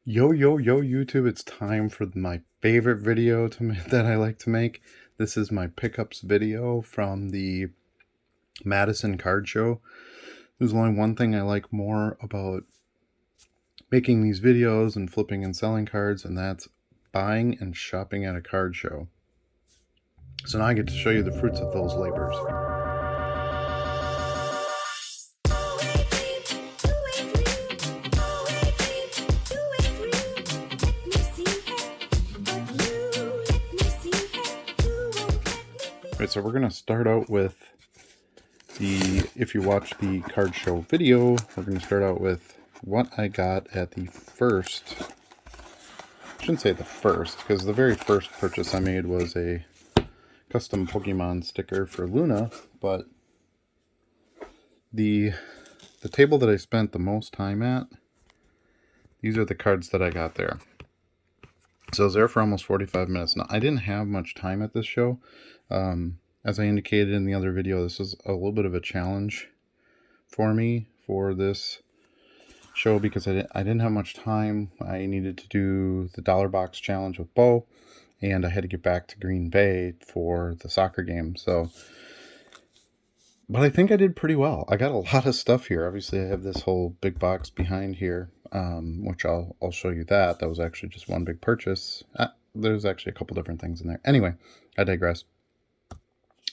Yo, yo, yo, YouTube, it's time for my favorite video that I like to make. This is my pickups video from the Madison card show. There's only one thing I like more about making these videos and flipping and selling cards, and that's buying and shopping at a card show. So now I get to show you the fruits of those labors. Alright, so we're going to start out with if you watch the card show video, we're going to start out with what I got at the first, I shouldn't say the first, because the very first purchase I made was a custom Pokemon sticker for Luna, but the table that I spent the most time at, these are the cards that I got there. So I was there for almost 45 minutes. Now, I didn't have much time at this show. As I indicated in the other video, this was a little bit of a challenge for me for this show because I didn't have much time. I needed to do the dollar box challenge with Bo, and I had to get back to Green Bay for the soccer game. But I think I did pretty well. I got a lot of stuff here. Obviously, I have this whole big box behind here, which I'll show you that. That was actually just one big purchase. There's actually a couple different things in there. Anyway, I digress.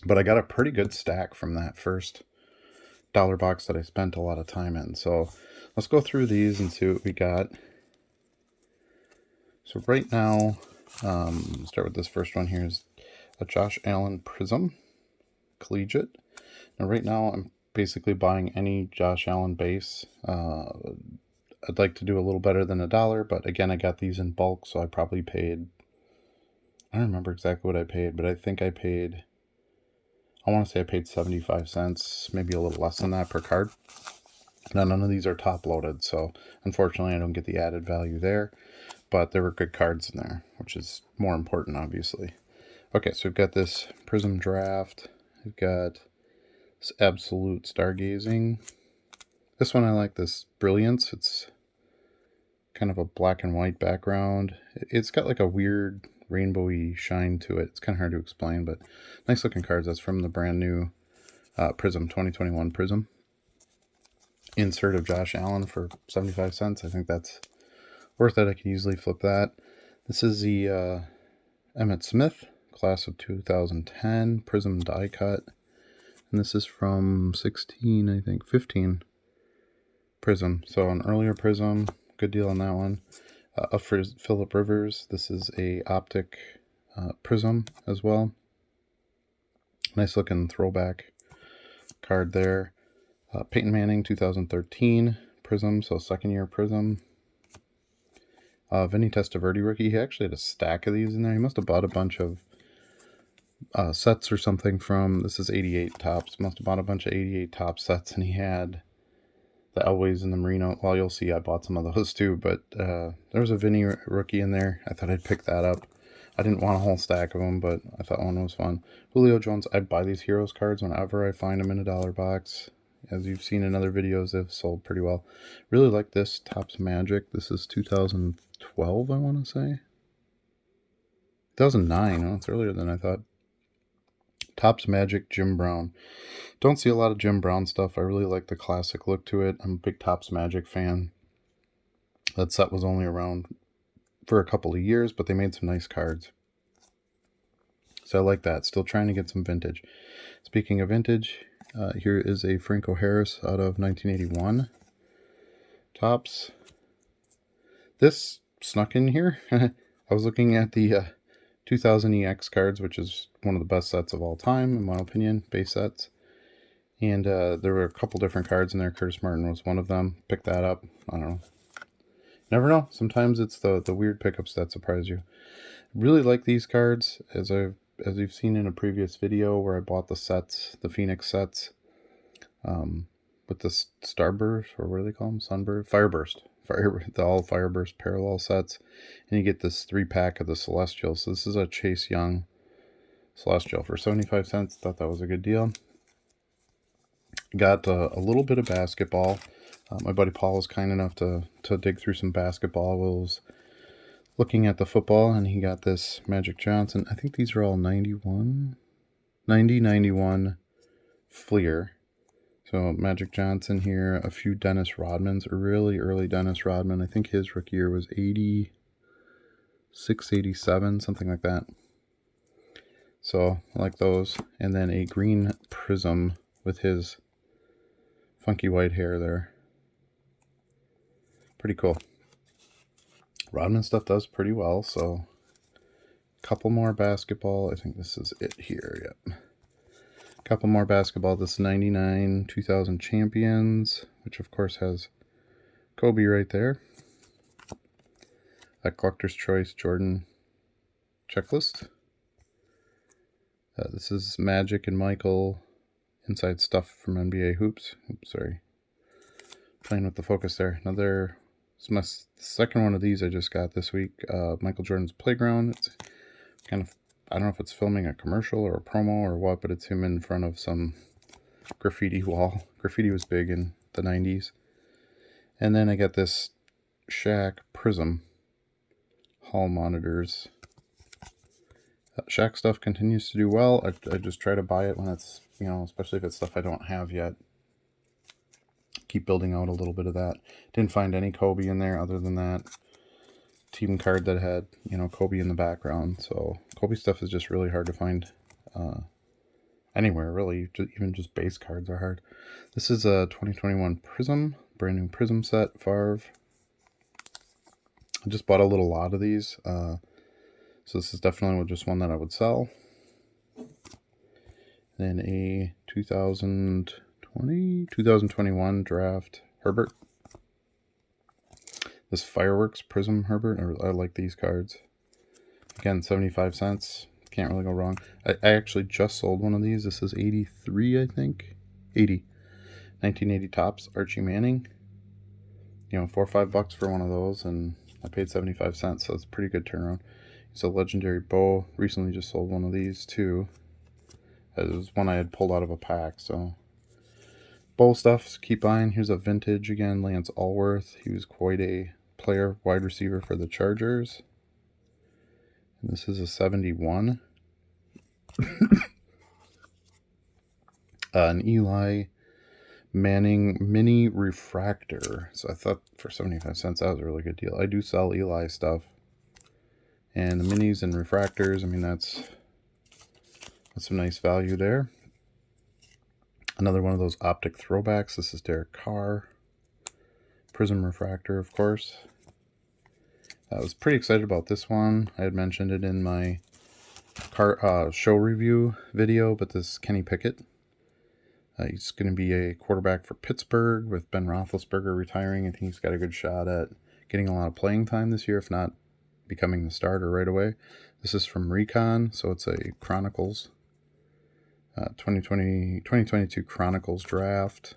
But I got a pretty good stack from that first dollar box that I spent a lot of time in. So let's go through these and see what we got. So right now, start with this first one here is a Josh Allen Prism Collegiate. Now right now I'm basically buying any Josh Allen base. I'd like to do a little better than $1, but again, I got these in bulk, so I probably paid, I don't remember exactly what I paid, but I think I want to say I paid 75 cents, maybe a little less than that per card. Now, none of these are top loaded, so unfortunately I don't get the added value there, but there were good cards in there, which is more important, obviously. Okay, so we've got this Prism Draft. We've got this Absolute Stargazing. This one I like, this Brilliance. It's kind of a black and white background. It's got like a weird rainbowy shine to it. It's kind of hard to explain, but nice looking cards. That's from the brand new Prism 2021 Prism. Insert of Josh Allen for 75 cents. I think that's worth it. I could easily flip that. This is the Emmitt Smith, class of 2010, Prism die cut. And this is from 16, I think, 15 Prism. So an earlier Prism, good deal on that one. Up for Phillip Rivers, this is a optic Prism as well. Nice looking throwback card there. Peyton Manning, 2013 Prism, so second year Prism. Vinny Testaverde rookie. He actually had a stack of these in there. He must have bought a bunch of sets or something from, this is 88 Tops, must have bought a bunch of 88 Top sets, and he had the Elways and the Merino. Well, you'll see I bought some of those too, but there was a Vinny rookie in there. I thought I'd pick that up. I didn't want a whole stack of them, but I thought one was fun. Julio Jones, I buy these Heroes cards whenever I find them in a dollar box. As you've seen in other videos, they've sold pretty well. Really like this Topps Magic. This is 2012, I want to say. 2009. Oh, it's earlier than I thought. Topps Magic Jim Brown. Don't see a lot of Jim Brown stuff. I really like the classic look to it. I'm a big Topps Magic fan. That set was only around for a couple of years, but they made some nice cards. So I like that. Still trying to get some vintage. Speaking of vintage, here is a Franco Harris out of 1981. Topps. This snuck in here. I was looking at the 2000 EX cards, which is one of the best sets of all time, in my opinion, base sets. And there were a couple different cards in there. Curtis Martin was one of them. Picked that up. I don't know. Never know. Sometimes it's the weird pickups that surprise you. Really like these cards, as you've seen in a previous video where I bought the sets, the Phoenix sets, with the Starburst, or what do they call them? Sunburst? Fireburst. The all Fireburst parallel sets. And you get this 3-pack of the Celestial. So this is a Chase Young Celestial for 75 cents. Thought that was a good deal. Got a little bit of basketball. My buddy Paul was kind enough to dig through some basketball while I was looking at the football, and he got this Magic Johnson. I think these are all 91 Fleer. So Magic Johnson here, a few Dennis Rodmans, a really early Dennis Rodman. I think his rookie year was 86, 87, something like that. So I like those. And then a green Prism with his funky white hair there. Pretty cool. Rodman stuff does pretty well, so a couple more basketball. I think this is it here, yep. Couple more basketball. This 99 2000 Champions, which of course has Kobe right there. A Collector's Choice Jordan checklist. This is Magic and Michael inside stuff from NBA Hoops. Oops, sorry. Playing with the focus there. Another, it's my second one of these I just got this week. Michael Jordan's Playground. It's kind of, I don't know if it's filming a commercial or a promo or what, but it's him in front of some graffiti wall. Graffiti was big in the 90s. And then I got this Shaq Prism hall monitors. Shaq stuff continues to do well. I just try to buy it when it's, especially if it's stuff I don't have yet. Keep building out a little bit of that. Didn't find any Kobe in there other than that team card that had, Kobe in the background. So Kobe stuff is just really hard to find anywhere, really. Even just base cards are hard. This is a 2021 Prism, brand new Prism set, Favre. I just bought a little lot of these. So this is definitely just one that I would sell. Then a 2021 draft Herbert. This Fireworks Prism Herbert, I like these cards. Again, 75 cents. Can't really go wrong. I actually just sold one of these. This is 83, I think. 80. 1980 Topps Archie Manning. $4 or $5 for one of those, and I paid 75 cents, so it's a pretty good turnaround. It's a legendary bow. Recently just sold one of these too. It was one I had pulled out of a pack, so. Bowl stuff, keep buying. Here's a vintage again, Lance Allworth. He was quite a player, wide receiver for the Chargers. And this is a 71. An Eli Manning mini refractor. So I thought for 75 cents that was a really good deal. I do sell Eli stuff. And the minis and refractors, that's some nice value there. Another one of those optic throwbacks. This is Derek Carr. Prism refractor, of course. I was pretty excited about this one. I had mentioned it in my show review video, but this Kenny Pickett. He's going to be a quarterback for Pittsburgh with Ben Roethlisberger retiring. I think he's got a good shot at getting a lot of playing time this year, if not becoming the starter right away. This is from Recon, so it's a Chronicles. 2022 Chronicles draft.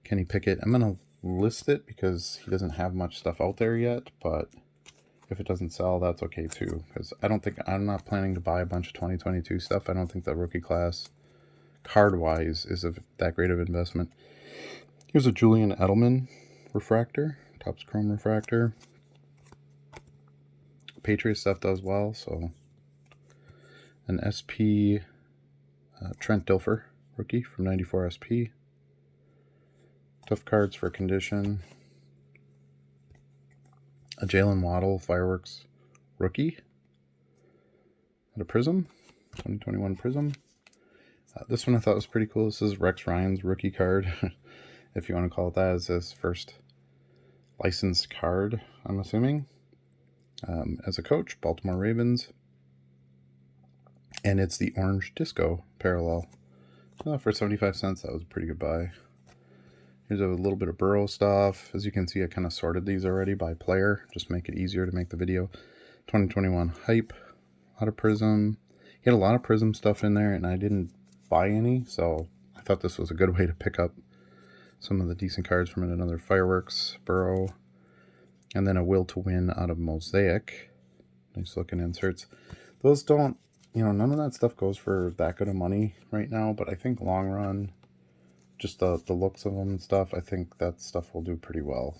Kenny Pickett. I'm going to list it because he doesn't have much stuff out there yet, but if it doesn't sell, that's okay too, because I'm not planning to buy a bunch of 2022 stuff. I don't think the rookie class card-wise is that great of investment. Here's a Julian Edelman refractor, Topps Chrome refractor. Patriot stuff does well, so an SP Trent Dilfer rookie from 94 SP. Tough cards for condition. A Jalen Waddle Fireworks rookie. And a Prism, 2021 Prism. This one I thought was pretty cool. This is Rex Ryan's rookie card, if you want to call it that, as his first licensed card, I'm assuming. As a coach, Baltimore Ravens. And it's the Orange Disco parallel. For 75 cents, that was a pretty good buy. Here's a little bit of Burrow stuff. As you can see, I kind of sorted these already by player, just to make it easier to make the video. 2021 Hype, a lot of Prism. He had a lot of Prism stuff in there, and I didn't buy any, so I thought this was a good way to pick up some of the decent cards from it. Another Fireworks, Burrow, and then a Will to Win out of Mosaic. Nice looking inserts. Those don't, none of that stuff goes for that good of money right now, but I think long run, just the looks of them and stuff, I think that stuff will do pretty well.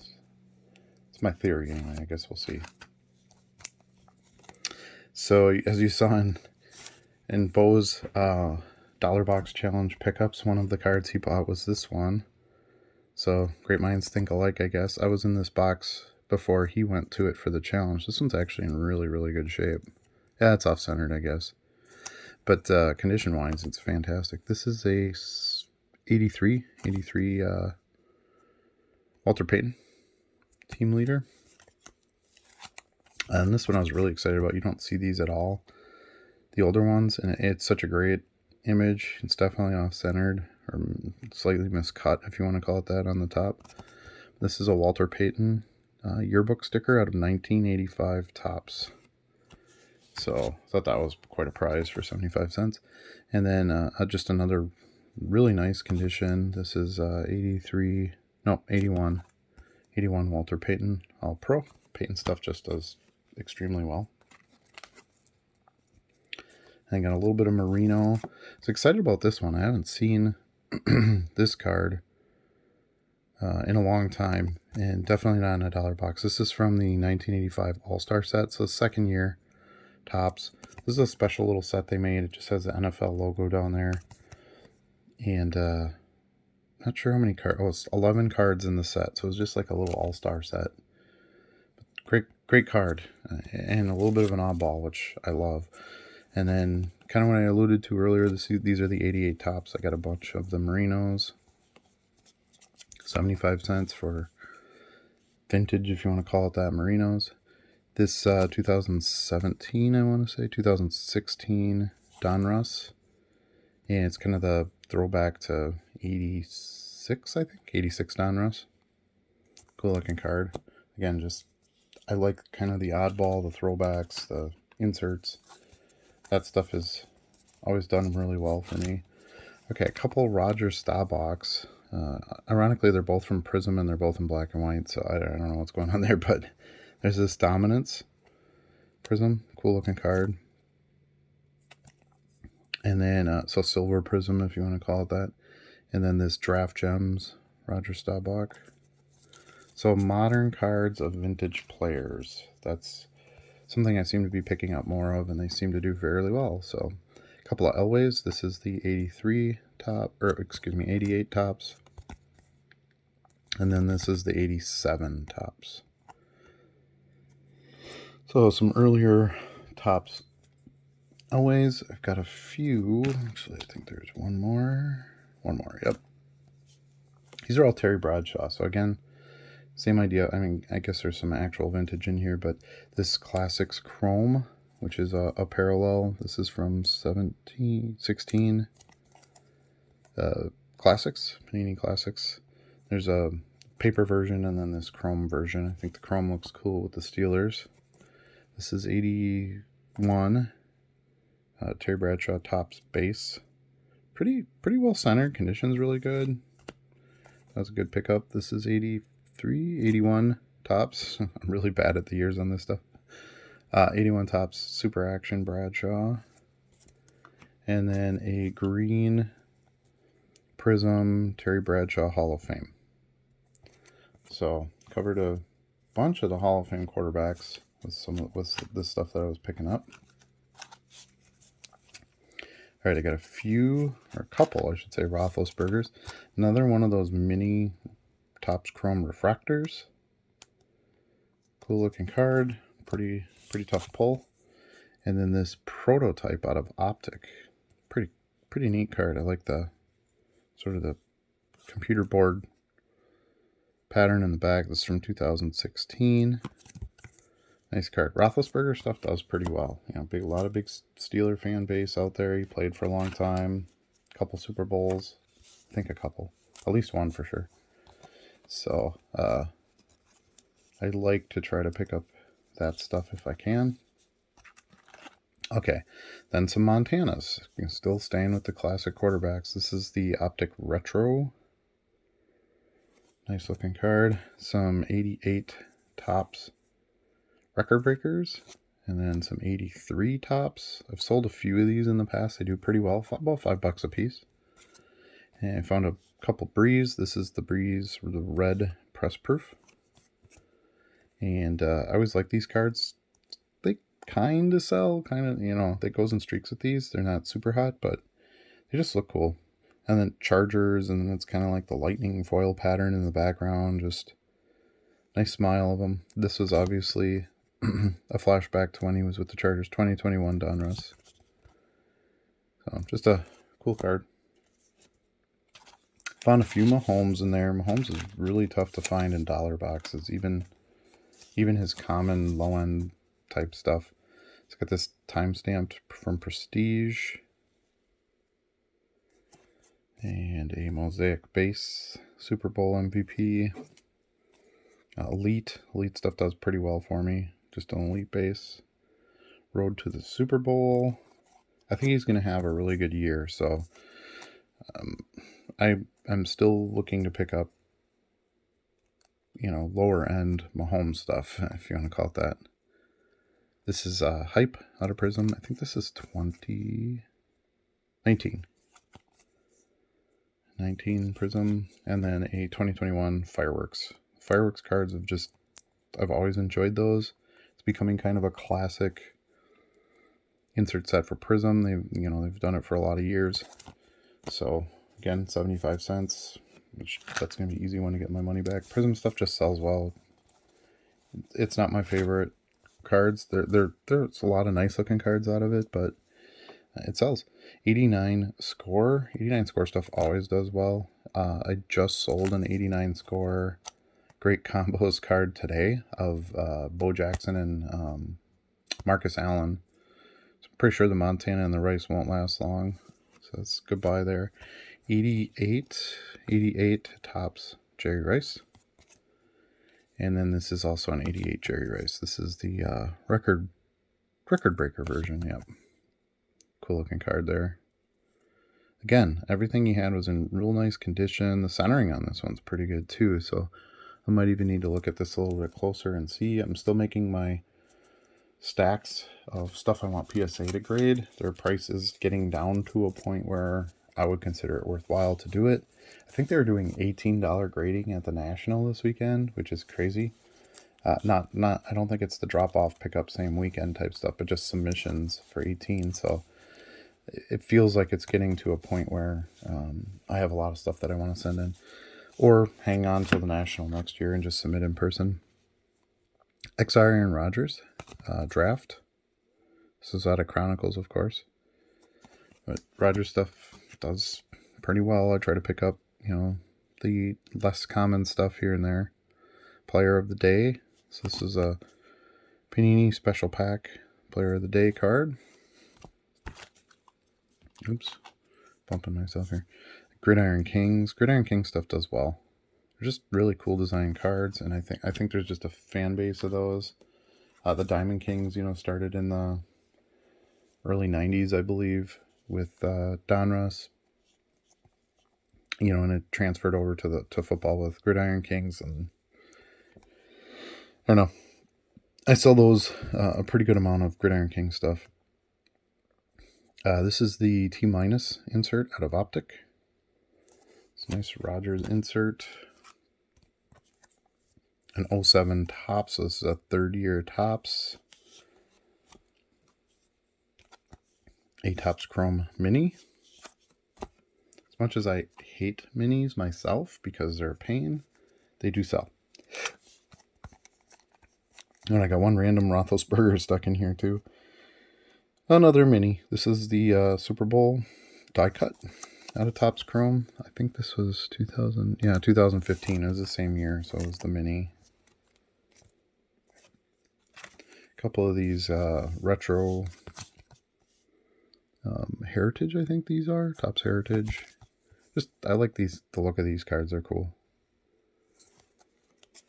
It's my theory anyway. I guess we'll see. So as you saw in Bo's dollar box challenge pickups, one of the cards he bought was this one. So great minds think alike, I guess. I was in this box before he went to it for the challenge. This one's actually in really, really good shape. Yeah, it's off-centered, I guess. But condition-wise, it's fantastic. This is a 83 Walter Payton, team leader. And this one I was really excited about. You don't see these at all, the older ones, and it's such a great image. It's definitely off-centered, or slightly miscut, if you want to call it that, on the top. This is a Walter Payton yearbook sticker out of 1985 Topps. So I thought that was quite a prize for 75 cents. And then just another really nice condition. This is 81 Walter Payton All Pro. Payton stuff just does extremely well. And I got a little bit of merino. I was excited about this one. I haven't seen this card in a long time, and definitely not in a dollar box. This is from the 1985 All-Star set, so second year Topps. This is a special little set they made. It just has the NFL logo down there, and not sure how many cards. Oh, it's 11 cards in the set, so it's just like a little all-star set. Great card, and a little bit of an oddball, which I love. And then, kind of what I alluded to earlier, these are the 88 Topps. I got a bunch of the merinos. 75 cents for vintage, if you want to call it that, merinos. This 2017, I want to say, 2016 Donruss. And it's kind of the throwback to 86, I think. 86 Donruss. Cool looking card. Again, just, I like kind of the oddball, the throwbacks, the inserts. That stuff is always done really well for me. Okay, a couple Roger Staubachs. Ironically, they're both from Prism and they're both in black and white, so I don't know what's going on there, but there's this Dominance Prism. Cool looking card. And then, so Silver Prism, if you want to call it that. And then this Draft Gems Roger Staubach. So modern cards of vintage players. That's something I seem to be picking up more of, and they seem to do fairly well. So a couple of Elways. This is the 88 Topps. And then this is the 87 Topps. So some earlier Topps Elways. I've got a few. Actually, I think there's one more. Yep. These are all Terry Bradshaw. So again, same idea. I mean, I guess there's some actual vintage in here, but this Classics Chrome, which is a parallel. This is from 16 Classics, Panini Classics. There's a paper version and then this Chrome version. I think the Chrome looks cool with the Steelers. This is 81 Terry Bradshaw Topps base. Pretty well centered. Condition's really good. That was a good pickup. This is 81 Topps. I'm really bad at the years on this stuff. 81 Topps Super Action Bradshaw. And then a green Prism Terry Bradshaw Hall of Fame. So covered a bunch of the Hall of Fame quarterbacks with this stuff that I was picking up. All right, I got a couple, I should say, Roethlisbergers. Another one of those mini Topps Chrome refractors. Cool looking card. Pretty tough pull. And then this prototype out of Optic. Pretty neat card. I like the sort of the computer board pattern in the back. This is from 2016. Nice card. Roethlisberger stuff does pretty well. You know, a lot of big Steeler fan base out there. He played for a long time. A couple Super Bowls. I think a couple. At least one for sure. So, I like to try to pick up that stuff if I can. Okay, then some Montanas. Still staying with the classic quarterbacks. This is the Optic Retro. Nice looking card. Some 88 Topps Record Breakers. And then some 83 Topps. I've sold a few of these in the past. They do pretty well. About $5 a piece. And I found a couple Brees. This is the Brees, the red press proof. And I always like these cards. They kind of sell, they goes in streaks with these. They're not super hot, but they just look cool. And then Chargers, and then it's kind of like the lightning foil pattern in the background. Just nice smile of him. This was obviously a flashback to when he was with the Chargers, 2021 Donruss. So just a cool card. Found a few Mahomes in there. Mahomes is really tough to find in dollar boxes, even his common low-end type stuff. It's got this timestamped from Prestige. And a Mosaic base, Super Bowl MVP. Elite stuff does pretty well for me. Just an elite base. Road to the Super Bowl. I think he's going to have a really good year, so I'm still looking to pick up, lower end Mahomes stuff, if you want to call it that. This is Hype out of Prism. I think this is 2019 Prism, and then a 2021 Fireworks. Fireworks cards I've always enjoyed those. It's becoming kind of a classic insert set for Prism. They've done it for a lot of years. So again, 75 cents, which that's going to be an easy one to get my money back. Prism stuff just sells well. It's not my favorite cards. There's a lot of nice looking cards out of it, but it sells. 89 score stuff always does well. I just sold an 89 score great combos card today of Bo Jackson and Marcus Allen. So I'm pretty sure the Montana and the Rice won't last long, so that's goodbye there. 88 tops Jerry Rice. And then this is also an 88 Jerry Rice. This is the record breaker version. Yep. Cool looking card there. Again, everything he had was in real nice condition. The centering on this one's pretty good too, so I might even need to look at this a little bit closer and see. I'm still making my stacks of stuff I want PSA to grade. Their price is getting down to a point where I would consider it worthwhile to do it. I think they were doing $18 grading at the National this weekend, which is crazy. I don't think it's the drop-off, pick-up same weekend type stuff, but just submissions for 18. So it feels like it's getting to a point where I have a lot of stuff that I want to send in, or hang on till the National next year and just submit in person. XR Aaron Rodgers draft. This is out of Chronicles, of course. But Rodgers stuff does pretty well. I try to pick up, the less common stuff here and there. Player of the Day. So this is a Panini special pack Player of the Day card. Oops, bumping myself here. Gridiron Kings. Gridiron Kings stuff does well. They're just really cool design cards, and I think there's just a fan base of those. The Diamond Kings, started in the early 90s, I believe, with Donruss. And it transferred over to football with Gridiron Kings, and I don't know. I sell those a pretty good amount of Gridiron King stuff. This is the T- insert out of Optic. It's a nice Rodgers insert. An 07 Topps, so this is a third-year Topps. A Topps Chrome Mini. As much as I hate minis myself because they're a pain, they do sell. And I got one random Roethlisberger stuck in here too. Another mini. This is the Super Bowl die cut out of Topps Chrome. I think this was 2015. It was the same year, so it was the mini. A couple of these retro Heritage, I think these are. Topps Heritage. I like the look of these cards. They're cool.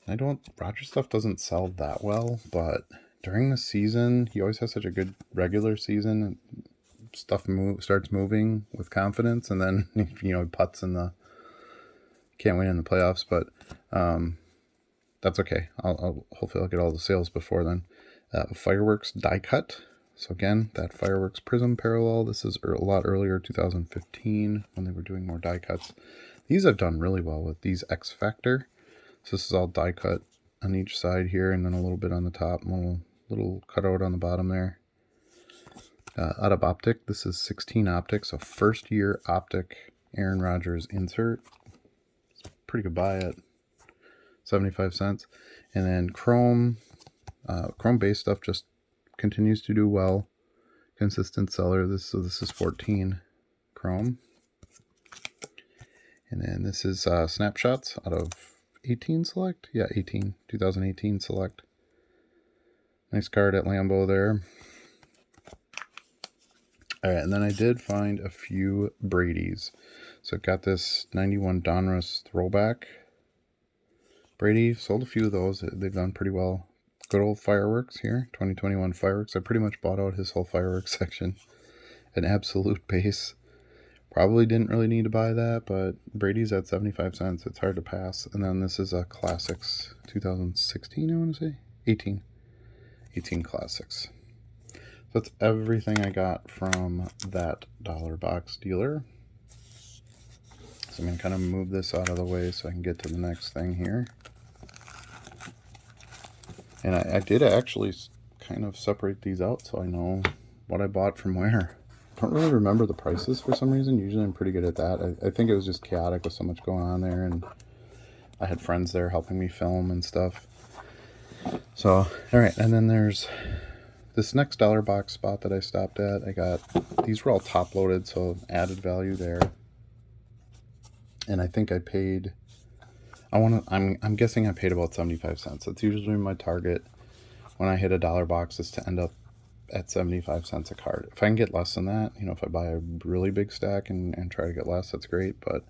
Rodgers stuff doesn't sell that well, but during the season, he always has such a good regular season. And stuff starts moving with confidence, and then he putts in can't win in the playoffs, but that's okay. Hopefully I'll get all the sales before then. Fireworks die cut. So again, that Fireworks Prism parallel. This is a lot earlier, 2015, when they were doing more die cuts. These I've done really well with. These X Factor. So this is all die cut on each side here, and then a little bit on the top, little cutout on the bottom there. Out of Optic, this is 16 Optics, a first year Optic Aaron Rodgers insert. It's pretty good buy at 75 cents. And then Chrome base stuff just continues to do well. Consistent seller. So this is 14 Chrome. And then this is Snapshots out of 18 Select. Yeah, 2018 Select. Nice card at Lambeau there. All right, and then I did find a few Brady's. So got this 91 Donruss throwback Brady. Sold a few of those. They've done pretty well. Good old Fireworks here. 2021 Fireworks. I pretty much bought out his whole Fireworks section. An absolute base. Probably didn't really need to buy that, but Brady's at 75 cents. It's hard to pass. And then this is a Classics 2016, I want to say. 18 Classics. So that's everything I got from that dollar box dealer. So I'm going to kind of move this out of the way so I can get to the next thing here. And I did actually kind of separate these out so I know what I bought from where. I don't really remember the prices for some reason. Usually I'm pretty good at that. I think it was just chaotic with so much going on there, and I had friends there helping me film and stuff. So, all right, and then there's this next dollar box spot that I stopped at. I got, these were all top loaded, so added value there. And I think I paid, I'm guessing I paid about 75 cents. That's usually my target when I hit a dollar box, is to end up at 75 cents a card. If I can get less than that, you know, if I buy a really big stack and try to get less, that's great, but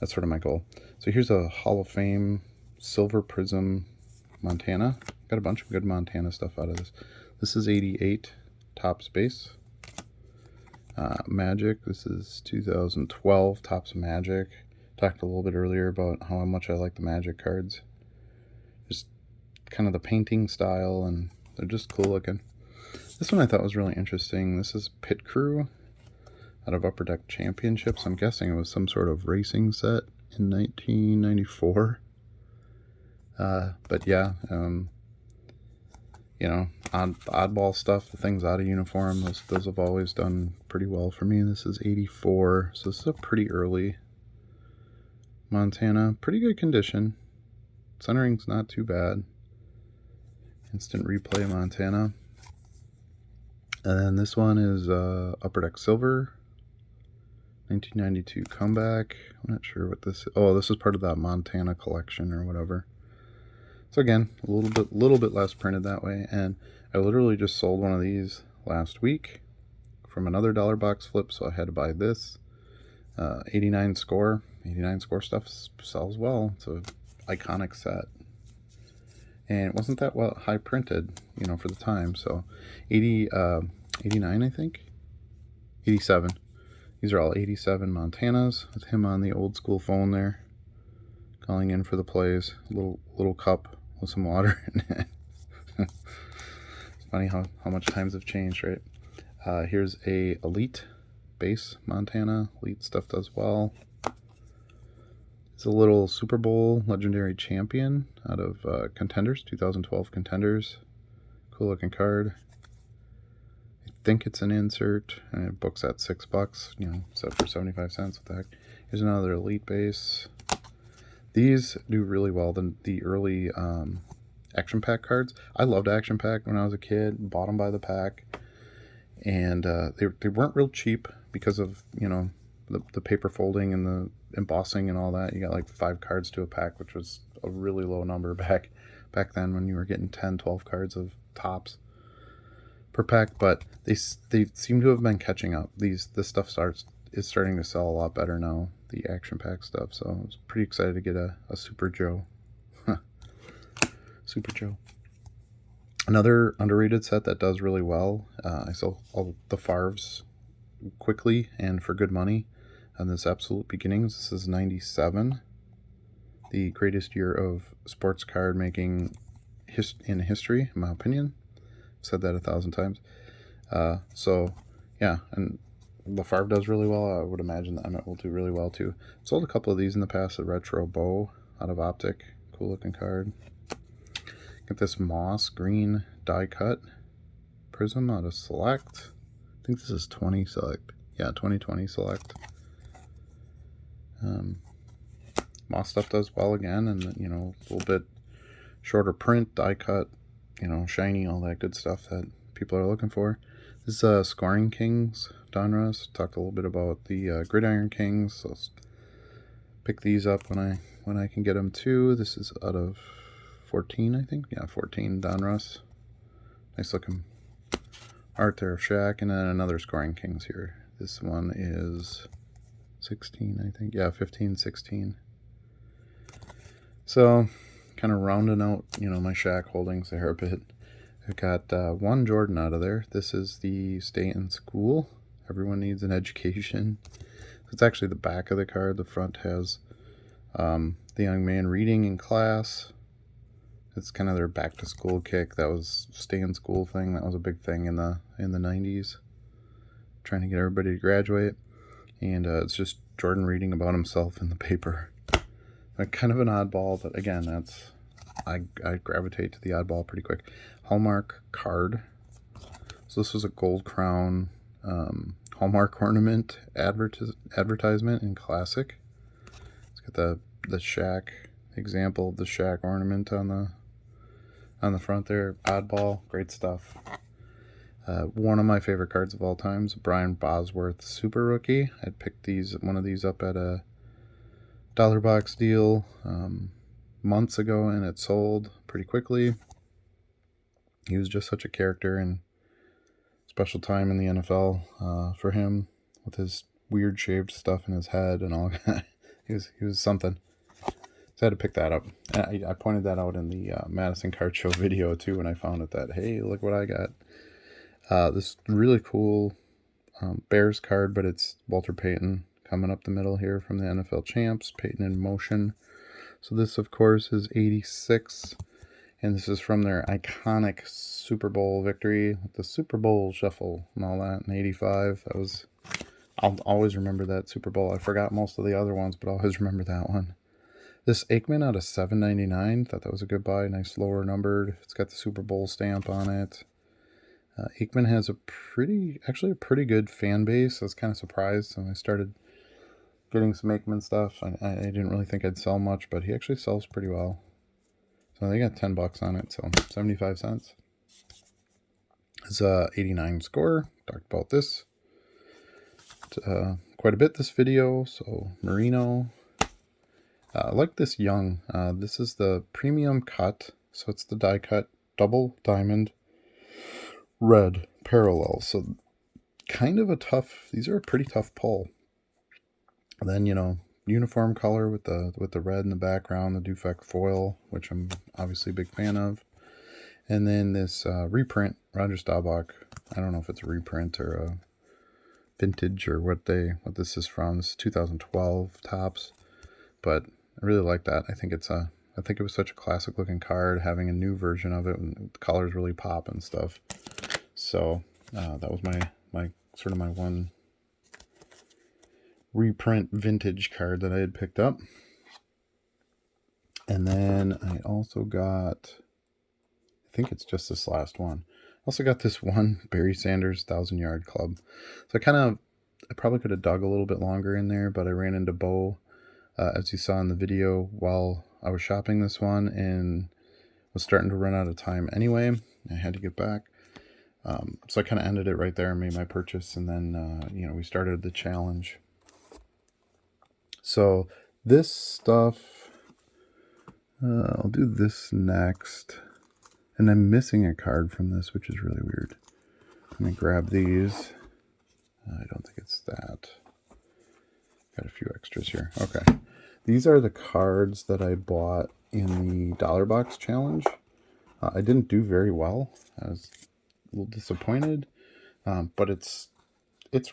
that's sort of my goal. So here's a Hall of Fame Silver Prism Montana. Got a bunch of good Montana stuff out of this. This is 88 Topps base. Magic, this is 2012 Topps Magic. Talked a little bit earlier about how much I like the Magic cards. Just kind of the painting style, and they're just cool looking. This one I thought was really interesting. This is Pit Crew out of Upper Deck Championships. I'm guessing it was some sort of racing set in 1994. But yeah, you know, oddball stuff, the things out of uniform, those have always done pretty well for me. This is 84, so this is a pretty early Montana. Pretty good condition. Centering's not too bad. Instant replay Montana. And then this one is Upper Deck Silver, 1992 Comeback. I'm not sure what this is. Oh, this is part of that Montana collection or whatever. So again, a little bit less printed that way. And I literally just sold one of these last week from another dollar box flip, so I had to buy this. 89 score. 89 score stuff sells well. It's an iconic set. And it wasn't that well high printed, you know, for the time. So 89, I think. 87. These are all 87 Montanas with him on the old school phone there, calling in for the plays. Little cup with some water in it. It's funny how much times have changed, right? Here's a Elite base Montana. Elite stuff does well. It's a little Super Bowl legendary champion out of Contenders, 2012 Contenders. Cool looking card. I think it's an insert, and it books at $6, you know, set for 75 cents. What the heck? Here's another Elite base. These do really well. The early Action Pack cards. I loved Action Pack when I was a kid. Bought them by the pack, and they weren't real cheap because of, you know, the paper folding and the embossing and all that. You got like 5 cards to a pack, which was a really low number back then when you were getting 10, 12 cards of Topps per pack. But they seem to have been catching up. This stuff is starting to sell a lot better now, the Action Pack stuff. So I was pretty excited to get a Super Joe. Super Joe. Another underrated set that does really well. I sell all the Favres quickly and for good money on this Absolute Beginnings. This is 97. The greatest year of sports card making in history, in my opinion. I've said that 1,000 times. So, yeah, and the Favre does really well, I would imagine the Emmett will do really well too. Sold a couple of these in the past, a retro bow out of Optic. Cool looking card. Get this moss green die cut Prism out of Select. I think this is 20 Select. Yeah, 2020 Select. Moss stuff does well again, and you know, a little bit shorter print, die cut, you know, shiny, all that good stuff that people are looking for. This is Gridiron Kings Donruss. Talked a little bit about the Gridiron Kings, so I'll pick these up when I can get them too. This is out of 14, I think. Yeah, 14 Donruss. Nice looking art there of Shaq, and then another Gridiron Kings here. This one is 16, I think. Yeah, 15, 16. So, kind of rounding out, you know, my Shaq holdings there a bit. I've got one Jordan out of there. This is the Stay in School. Everyone needs an education. It's actually the back of the card. The front has the young man reading in class. It's kind of their back to school kick. That was Stay in School thing. That was a big thing in the 90s. Trying to get everybody to graduate. And it's just Jordan reading about himself in the paper. Kind of an oddball, but again, that's I gravitate to the oddball pretty quick. Hallmark card. So this was a gold crown Hallmark ornament advertisement in Classic. It's got the Shaq example of the Shaq ornament on the front there. Oddball, great stuff. One of my favorite cards of all time is Brian Bosworth Super Rookie. I'd picked one of these up at a dollar box deal months ago, and it sold pretty quickly. He was just such a character, and special time in the NFL for him with his weird shaved stuff in his head and all that. he was something. So I had to pick that up. And I pointed that out in the Madison card show video too when I found it, that, hey, look what I got. This really cool Bears card, but it's Walter Payton coming up the middle here from the NFL champs. Peyton in motion. So this, of course, is 86. And this is from their iconic Super Bowl victory, the Super Bowl shuffle and all that in 85. I'll always remember that Super Bowl. I forgot most of the other ones, but I'll always remember that one. This Aikman out of $7.99. Thought that was a good buy. Nice lower numbered. It's got the Super Bowl stamp on it. Aikman has a pretty good fan base. I was kind of surprised when I started getting some Aikman stuff. I didn't really think I'd sell much, but he actually sells pretty well. So they got $10 on it, so 75 cents. It's 89 score. Talked about this quite a bit this video. So Merino. I like this young. This is the premium cut. So it's the die cut double diamond red parallel. So kind of a tough, these are a pretty tough pull. And then, you know, uniform color with the red in the background, the Dufek foil, which I'm obviously a big fan of. And then this reprint, Roger Staubach. I don't know if it's a reprint or a vintage or what this is from. This is 2012 tops, but I really like that. I think it was such a classic looking card, having a new version of it, and the colors really pop and stuff. So that was my sort of my one reprint vintage card that I had picked up. And then I also got, I think it's just this last one. I also got this one Barry Sanders 1,000-yard club. So I probably could have dug a little bit longer in there, but I ran into Bo, as you saw in the video, while I was shopping this one, and was starting to run out of time anyway. I had to get back. So I kind of ended it right there and made my purchase, and then you know, we started the challenge. So this stuff, I'll do this next. And I'm missing a card from this, which is really weird. Let me grab these. I don't think it's that. Got a few extras here. Okay. These are the cards that I bought in the dollar box challenge. I didn't do very well. I was a little disappointed. But it's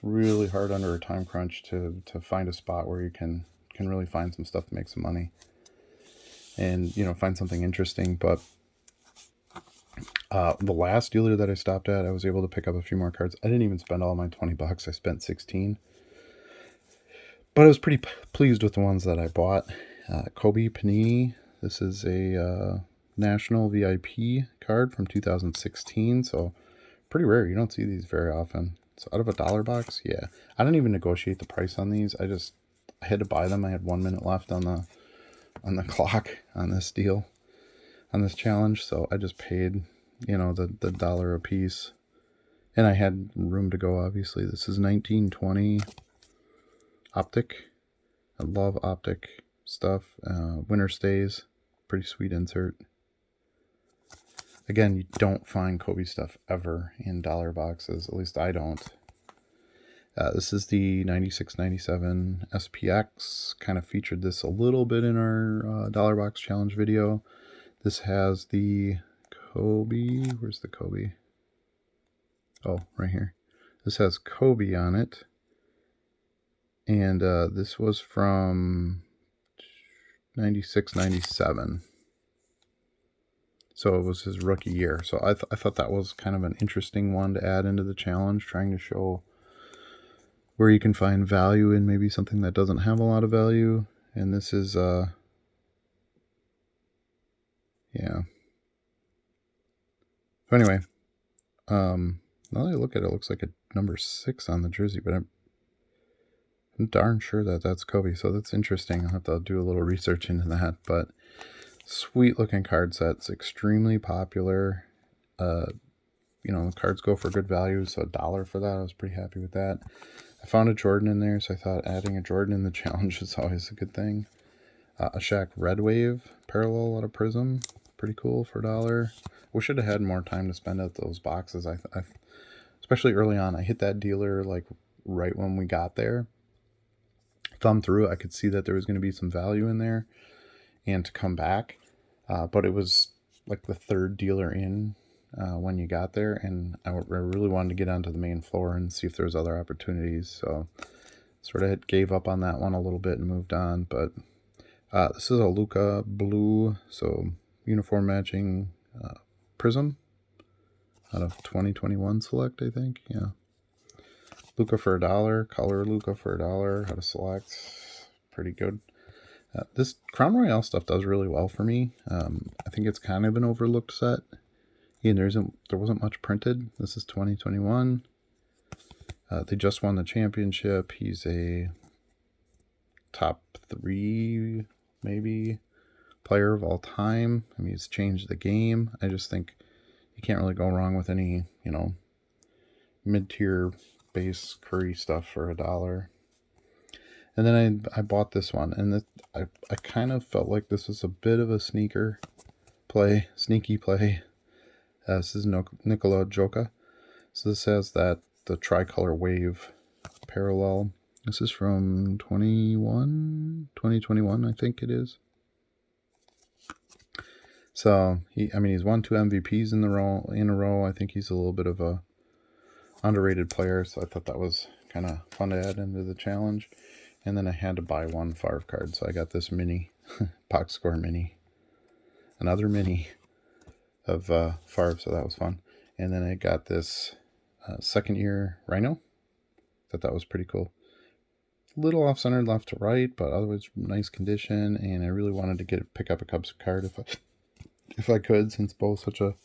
really hard under a time crunch to find a spot where you can really find some stuff to make some money. And, you know, find something interesting. But The last dealer that I stopped at, I was able to pick up a few more cards. I didn't even spend all my $20. I spent 16. But I was pretty pleased with the ones that I bought. Kobe Panini. This is a National VIP card from 2016. So pretty rare. You don't see these very often. So out of a $1 box, yeah. I didn't even negotiate the price on these. I had to buy them. I had 1 minute left on the clock on this deal, on this challenge. So I just paid, you know, the $1 a piece. And I had room to go, obviously. This is 1920 Optic. I love Optic stuff. Winter Stays. Pretty sweet insert. Again, you don't find Kobe stuff ever in $1 boxes. At least I don't. This is the 96-97 SPX. Kind of featured this a little bit in our $1 box challenge video. This has the Kobe. Where's the Kobe? Oh, right here. This has Kobe on it. And this was from 96-97. So it was his rookie year. So I thought that was kind of an interesting one to add into the challenge, trying to show where you can find value in maybe something that doesn't have a lot of value. And this is, yeah. So anyway, now that I look at it, it looks like a number 6 on the jersey, but I'm darn sure that that's Kobe. So that's interesting. I'll have to do a little research into that. But sweet looking card sets, extremely popular. You know, the cards go for good value, so $1 for that. I was pretty happy with that. I found a Jordan in there, so I thought adding a Jordan in the challenge is always a good thing. A Shaq Red Wave parallel out of Prism, pretty cool for $1. Wish I'd have had more time to spend at those boxes. I especially early on, I hit that dealer like right when we got there. Thumb through, I could see that there was going to be some value in there, and to come back, but it was like the 3rd dealer in when you got there, and I really wanted to get onto the main floor and see if there was other opportunities, so sort of gave up on that one a little bit and moved on. But this is a Luka blue, so uniform matching Prism out of 2021 Select, I think. Yeah, Luka for $1, color Luka for $1. How to select, pretty good. This Crown Royale stuff does really well for me. I think it's kind of an overlooked set. Again, there wasn't much printed. This is 2021. They just won the championship. He's a top 3, maybe, player of all time. I mean, he's changed the game. I just think you can't really go wrong with any, you know, mid-tier base Curry stuff for $1. And then I bought this one, and I kind of felt like this was a bit of a sneaky play. This is Nikola Joka. So this has the tricolor wave parallel. This is from 2021, I think it is. So he's won 2 MVPs in a row. I think he's a little bit of a underrated player, so I thought that was kind of fun to add into the challenge. And then I had to buy one Favre card, so I got this mini, box score mini. Another mini of Favre, so that was fun. And then I got this 2nd year Rhino. Thought that was pretty cool. Little off-centered left to right, but otherwise nice condition. And I really wanted to pick up a Cubs card if I could, since Bo's such a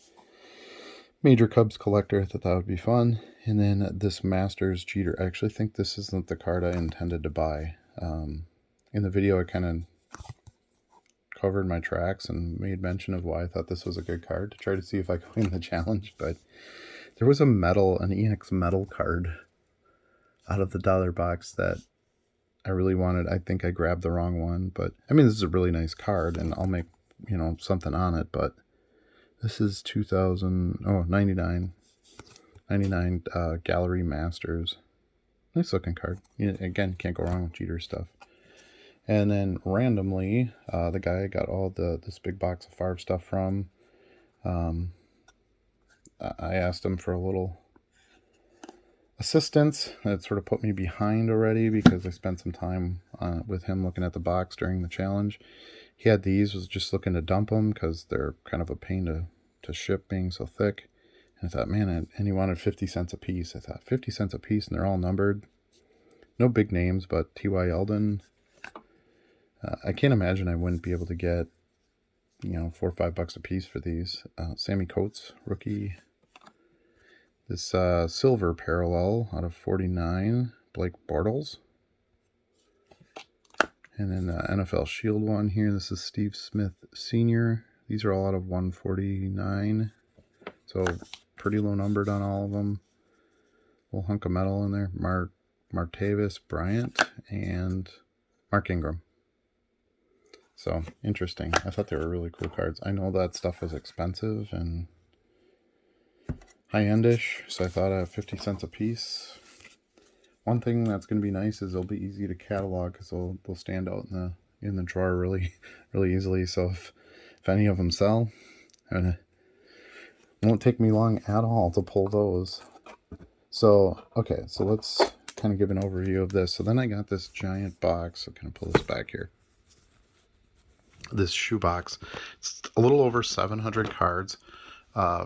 major Cubs collector. I thought that would be fun. And then this Masters Jeter. I actually think this isn't the card I intended to buy. In the video, I kind of covered my tracks and made mention of why I thought this was a good card to try to see if I could win the challenge. But there was an EX metal card out of the $1 box that I really wanted. I think I grabbed the wrong one, but I mean, this is a really nice card, and I'll make, you know, something on it. But this is 99 Gallery Masters. Nice looking card. Again, can't go wrong with Jeter stuff. And then randomly, the guy I got all this big box of Favre stuff from, I asked him for a little assistance. That sort of put me behind already because I spent some time with him looking at the box during the challenge. He had these, was just looking to dump them because they're kind of a pain to to ship being so thick. And I thought, man, and he wanted 50 cents a piece. I thought, 50 cents a piece, and they're all numbered. No big names, but T.Y. Yeldon. I can't imagine I wouldn't be able to get, you know, $4 or $5 a piece for these. Sammy Coates, rookie. This silver parallel out of 49, Blake Bortles. And then the NFL Shield one here. This is Steve Smith Sr. These are all out of 149. So pretty low numbered on all of them. Little hunk of metal in there. Martavis Bryant and Mark Ingram. So interesting. I thought they were really cool cards. I know that stuff is expensive and high-endish, so I thought 50 cents a piece. One thing that's going to be nice is they'll be easy to catalog because they'll stand out in the drawer really easily. So if any of them sell, it won't take me long at all to pull those. So okay, so let's kind of give an overview of this. So then I got this giant box. So kind of pull this back here. This shoe box. It's a little over 700 cards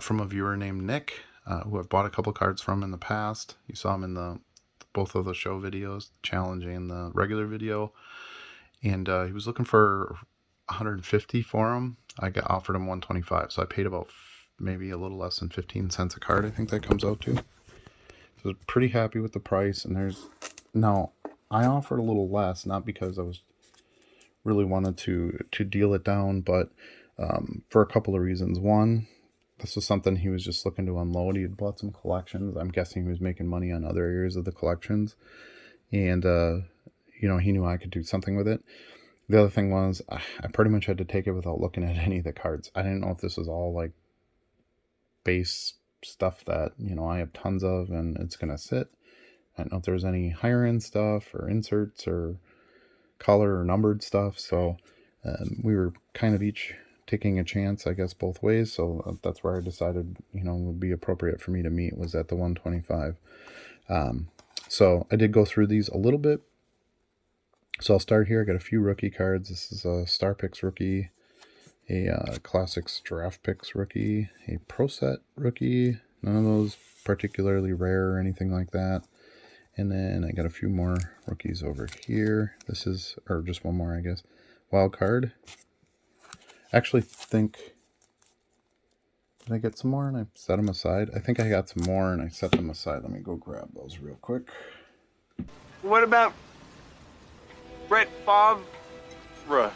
from a viewer named Nick, who I've bought a couple cards from in the past. You saw him in both of the show videos, challenge and the regular video. And he was looking for 150 for them. I got offered him 125, so I paid about maybe a little less than 15 cents a card. I think that comes out to. So I was pretty happy with the price. And now I offered a little less, not because I was really wanted to deal it down, but for a couple of reasons. One, this was something he was just looking to unload. He had bought some collections. I'm guessing he was making money on other areas of the collections, and you know, he knew I could do something with it. The other thing was I pretty much had to take it without looking at any of the cards. I didn't know if this was all like base stuff that, you know, I have tons of and it's gonna sit. I don't know if there's any higher end stuff or inserts or color or numbered stuff. So we were kind of each taking a chance, I guess, both ways. So that's where I decided, you know, would be appropriate for me to meet was at the 125. So I did go through these a little bit. So I'll start here. I got a few rookie cards. This is a Star Picks rookie, a Classics Draft Picks rookie, a Pro Set rookie. None of those particularly rare or anything like that. And then I got a few more rookies over here. This is, or just one more, I guess. Wild card. Actually think, did I get some more and I set them aside? I think I got some more and I set them aside. Let me go grab those real quick. What about Brett Favre?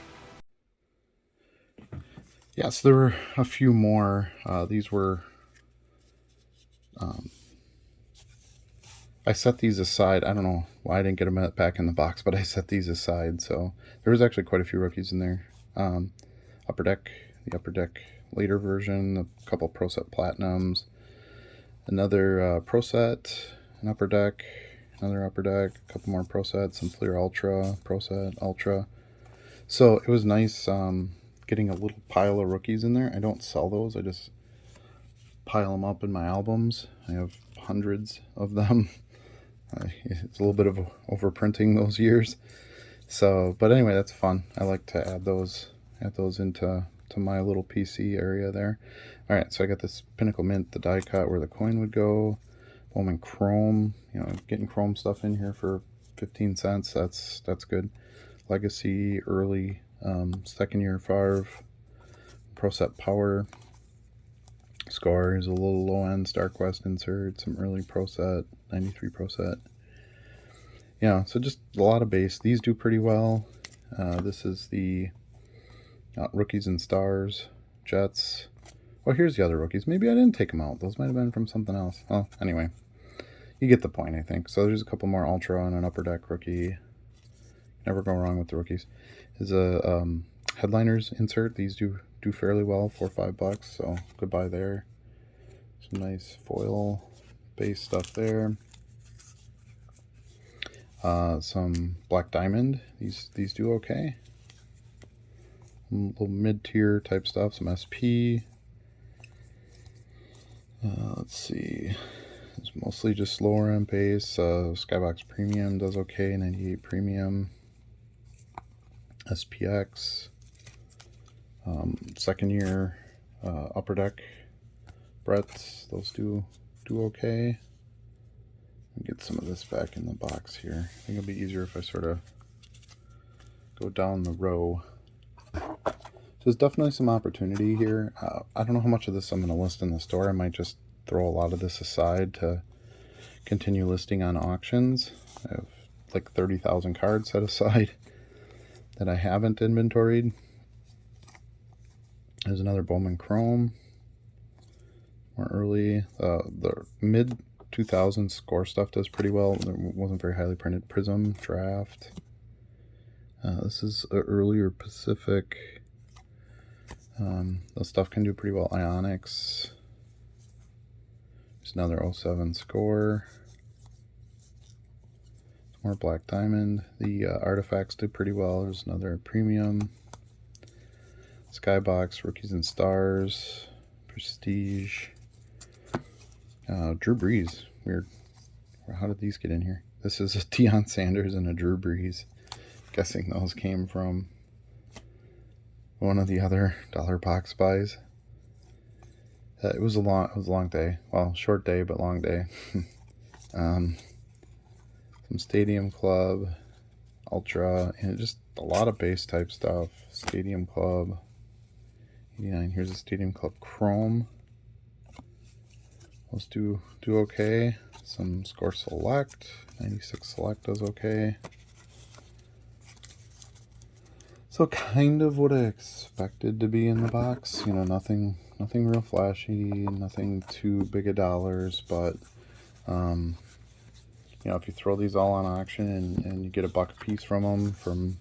Yes, there were a few more. These were, I set these aside. I don't know why I didn't get them back in the box, but I set these aside. So there was actually quite a few rookies in there. Upper Deck, the Upper Deck later version, a couple Pro Set Platinums, another Pro Set, an Upper Deck, another Upper Deck, a couple more Pro Sets, some Fleer Ultra, Pro Set, Ultra. So it was nice getting a little pile of rookies in there. I don't sell those. I just pile them up in my albums. I have hundreds of them. It's a little bit of overprinting those years. So, but anyway, that's fun. I like to add those into my little PC area there. All right, so I got this Pinnacle Mint, the die cut where the coin would go. Bowman Chrome, you know, getting Chrome stuff in here for 15 cents. That's good. Legacy early second year Favre. Pro Set Power. Score is a little low end Star Quest insert, some early Pro Set, 93 Pro Set. Yeah, so just a lot of base. These do pretty well. This is the Rookies and Stars, Jets. Well, here's the other rookies. Maybe I didn't take them out. Those might have been from something else. Well, anyway, you get the point, I think. So there's a couple more Ultra and an Upper Deck rookie. Never go wrong with the rookies. Is a Headliners insert. These do fairly well, $4 or $5. So goodbye there. Some nice foil base stuff there. Some Black Diamond. These do okay. Little mid-tier type stuff. Some SP. Let's see. It's mostly just lower end base. Skybox Premium does okay. 98 Premium. SPX. Second year Upper Deck Brett's, those do okay. Get some of this back in the box here. I think it'll be easier if I sort of go down the row. There's definitely some opportunity here. I don't know how much of this I'm going to list in the store. I might just throw a lot of this aside to continue listing on auctions. I have like 30,000 cards set aside that I haven't inventoried. There's another Bowman Chrome. More early. The mid 2000s score stuff does pretty well. It wasn't very highly printed. Prism Draft. This is an earlier Pacific. The stuff can do pretty well. Ionics. There's another 07 score. More Black Diamond. The artifacts did pretty well. There's another premium. Skybox, Rookies and Stars. Prestige. Drew Brees. Weird. How did these get in here? This is a Dion Sanders and a Drew Brees. Guessing those came from one of the other dollar box buys. It was a long day. Well, short day, but long day. Some Stadium Club, Ultra, and just a lot of base type stuff. Stadium Club, 89. Here's a Stadium Club Chrome. Those do okay. Some Score Select, 96 Select does okay. So kind of what I expected to be in the box. You know, nothing real flashy, nothing too big of dollars, but you know, if you throw these all on auction and you get $1 a piece from them, from,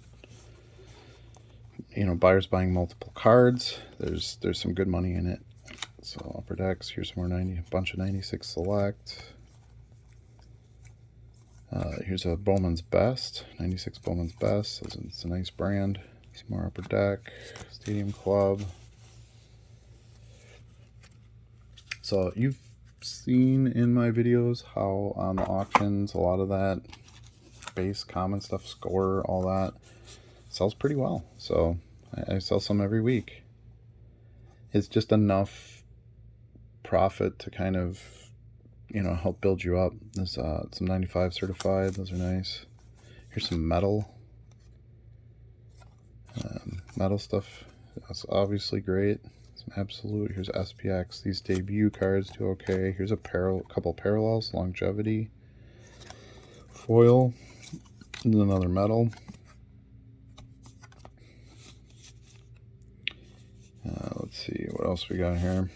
you know, buyers buying multiple cards, there's some good money in it. So upper decks, here's more a bunch of 96 Select. Here's a Bowman's Best, 96 Bowman's Best. It's a nice brand. Some more upper deck, Stadium Club. So you've seen in my videos how on the auctions a lot of that base common stuff, score, all that sells pretty well. So I sell some every week. It's just enough profit to kind of, you know, help build you up. There's some 95 certified. Those are nice. Here's some metal. Metal stuff. That's obviously great. Some Absolute. Here's SPX. These debut cards do okay. Here's a couple parallels. Longevity. Foil. And another metal. Let's see what else we got here.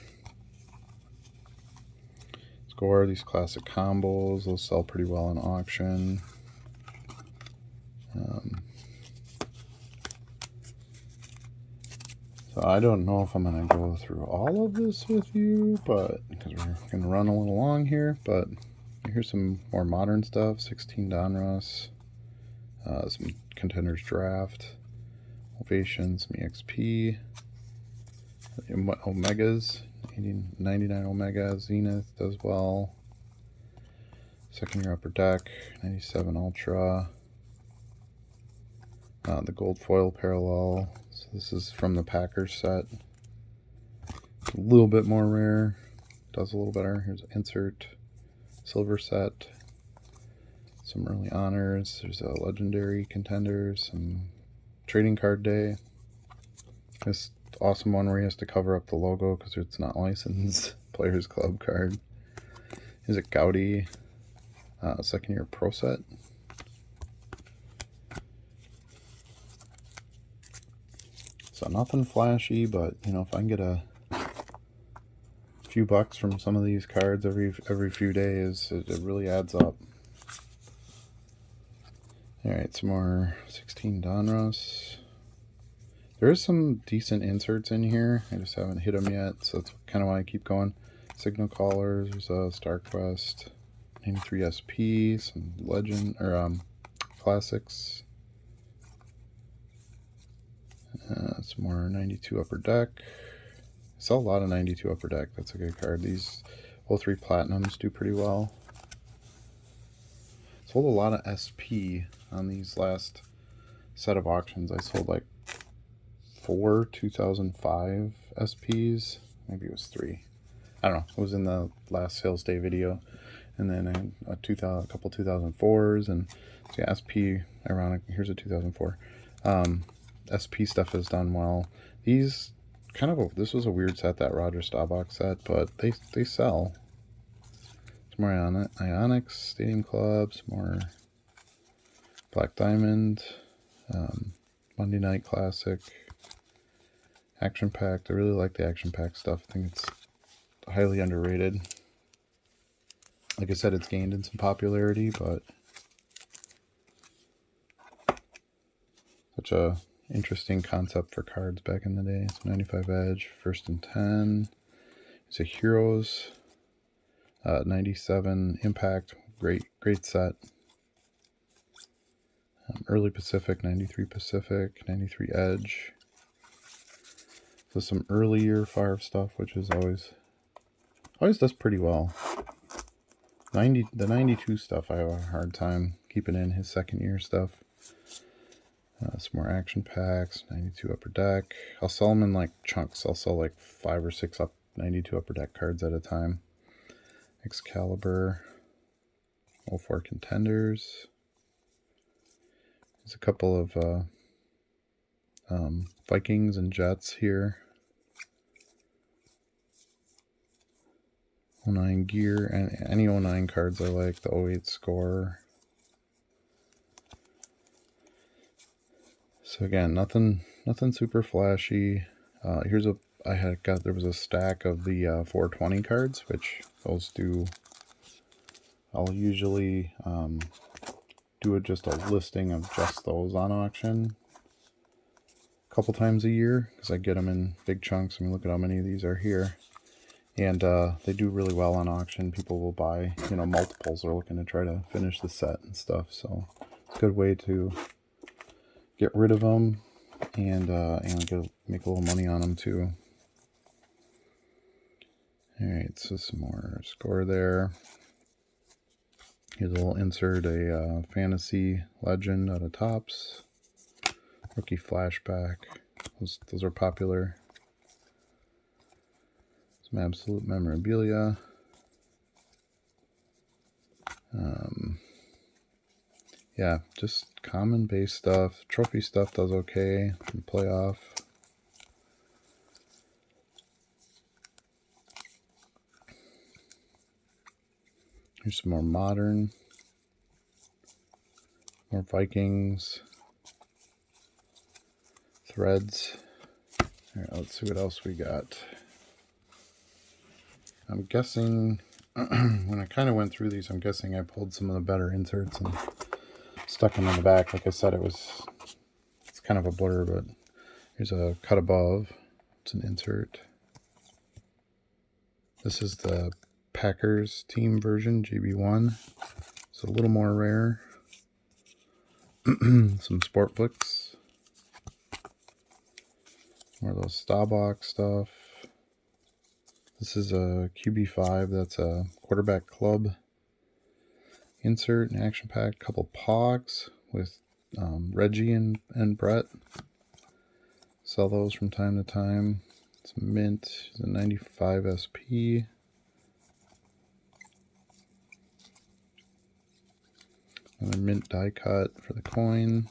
Score. These classic combos. Those sell pretty well in auction. So I don't know if I'm going to go through all of this with you, but because we're going to run a little long here, but here's some more modern stuff. 16 Donruss, some Contenders Draft, Ovation, some EXP, Omegas, 99 Omega, Zenith does well. Second year upper deck, 97 Ultra. The gold foil parallel. So this is from the Packers set. It's a little bit more rare. Does a little better. Here's insert silver set. Some early honors. There's a legendary contenders. Some trading card day. This awesome one where he has to cover up the logo because it's not licensed. Players Club card. Here's a Gaudy second year pro set. So nothing flashy, but you know, if I can get a few bucks from some of these cards every few days, it really adds up. All right, some more 16 Donruss. There is some decent inserts in here. I just haven't hit them yet, so that's kind of why I keep going. Signal Callers. There's a StarQuest, 93 SP, some Legend or classics. Some more 92 upper deck. I saw a lot of 92 upper deck. That's a good card. These 03 Platinums do pretty well. Sold a lot of SP on these last set of auctions. I sold like 4 2005 SPs. Maybe it was 3. I don't know. It was in the last sales day video. And then a couple 2004s. And so yeah, SP, ironic. Here's a 2004. SP stuff has done well. These this was a weird set, that Roger Staubach set, but they sell. Some more Ionics, Stadium Clubs, more Black Diamond, Monday Night Classic, Action Packed. I really like the Action Packed stuff. I think it's highly underrated. Like I said, it's gained in some popularity, but such a interesting concept for cards back in the day. It's 95 Edge, 1st and 10. It's a Heroes, 97 Impact, great set. Early Pacific, 93 Pacific, 93 Edge. So some earlier Favre stuff, which is always does pretty well. The 92 stuff, I have a hard time keeping in his second year stuff. Some more action packs, 92 Upper Deck. I'll sell them in like chunks. I'll sell like 5 or 6 92 Upper Deck cards at a time. Excalibur, 04 Contenders. There's a couple of Vikings and Jets here. 09 Gear, and any 09 cards I like. The 08 Score. So again, nothing super flashy. There was a stack of the 420 cards, which those do. I'll usually do just a listing of just those on auction a couple times a year, because I get them in big chunks. I mean, look at how many of these are here. And they do really well on auction. People will buy, multiples. They're looking to try to finish the set and stuff. So it's a good way to get rid of them and make a little money on them too. All right, so some more Score there. Here's a little insert, a fantasy legend out of Topps. Rookie Flashback. Those are popular. Some absolute memorabilia. Yeah, just common base stuff. Trophy stuff does okay from playoff. Here's some more modern. More Vikings. Threads. All right, let's see what else we got. I'm guessing, when I kind of went through these, I'm guessing I pulled some of the better inserts and stuck them in the back. Like I said, it's kind of a blur, but here's a cut above. It's an insert. This is the Packers team version, GB1. It's a little more rare. Some Sport Flicks. More of those Staubach stuff. This is a QB5. That's a quarterback club insert and action pack. A couple Pogs with Reggie and Brett. Sell those from time to time. Some mint. The 95 SP. Another mint die cut for the coin.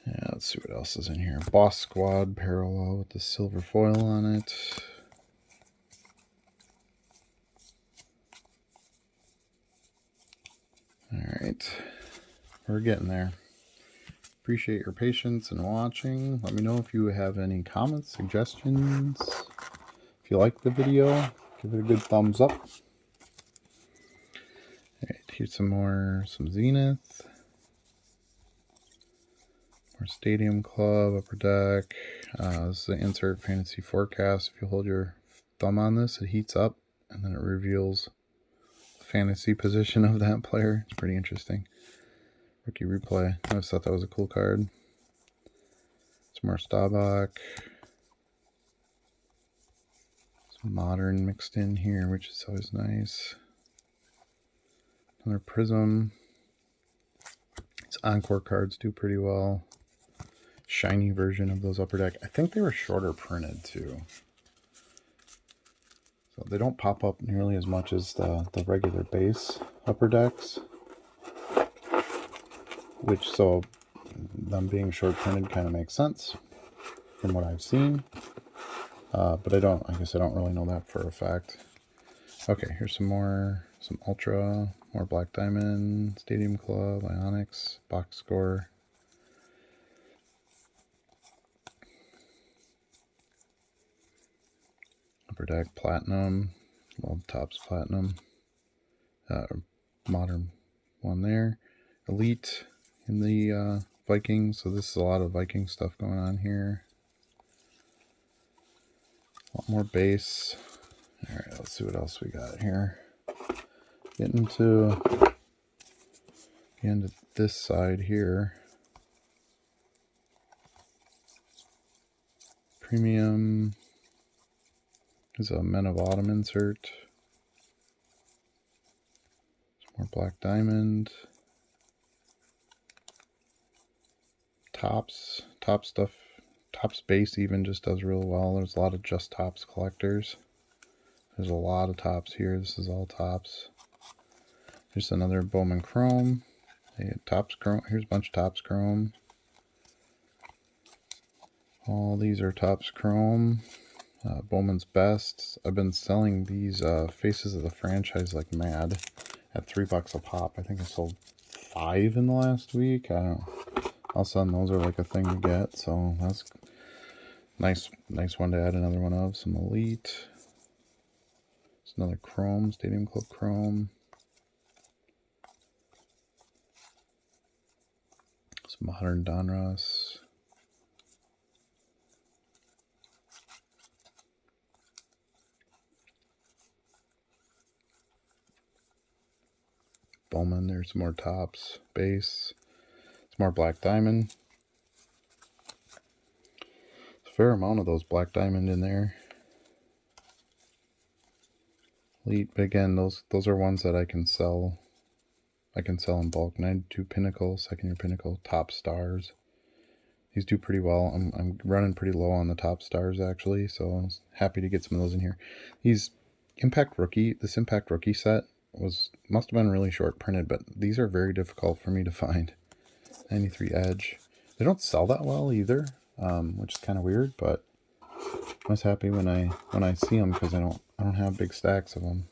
Yeah, let's see what else is in here. Boss Squad parallel with the silver foil on it. Alright, we're getting there. Appreciate your patience and watching. Let me know if you have any comments, suggestions. If you like the video, give it a good thumbs up. Alright, here's some Zenith. More Stadium Club, Upper Deck. This is the insert fantasy forecast. If you hold your thumb on this, it heats up and then it reveals the fantasy position of that player. It's pretty interesting. Rookie replay. I always thought that was a cool card. Some more Staubach. Some modern mixed in here, which is always nice. Another Prism. These Encore cards do pretty well. shiny version of those Upper Deck. I think they were shorter printed too. So they don't pop up nearly as much as the regular base Upper Decks. Which, so them being short printed kind of makes sense from what I've seen. But I guess I don't really know that for a fact. Okay, here's some Ultra, more Black Diamond, Stadium Club, Ionics, Box Score. Upper Deck Platinum, well, Topps Platinum. Modern one there. Elite in the Vikings, so this is a lot of Viking stuff going on here. A lot more base. Alright, let's see what else we got here. Getting to the end of this side here. Premium is a Men of Autumn insert. Some more Black Diamond. Topps stuff. Topps base even just does real well. There's a lot of just Topps collectors. There's a lot of Topps here. This is all Topps. Here's another Bowman Chrome. Topps Chrome. Here's a bunch of Topps Chrome. All these are Topps Chrome. Bowman's Best. I've been selling these Faces of the Franchise like mad at $3 a pop. I think I sold 5 in the last week. I don't know. All of a sudden those are like a thing to get, so that's nice one to add another one of. Some Elite. It's another Chrome, Stadium Club Chrome. Some Modern Donruss. Bowman, there's some more Topps base. Some more Black Diamond. There's a fair amount of those Black Diamond in there. Elite, but again, those are ones that I can sell. I can sell in bulk. 92 Pinnacle, second year Pinnacle, Top Stars. These do pretty well. I'm running pretty low on the Top Stars actually, so I was happy to get some of those in here. These Impact Rookie set must have been really short printed, but these are very difficult for me to find. 93 Edge. They don't sell that well either, which is kind of weird, but I was happy when I see them because I don't have big stacks of them.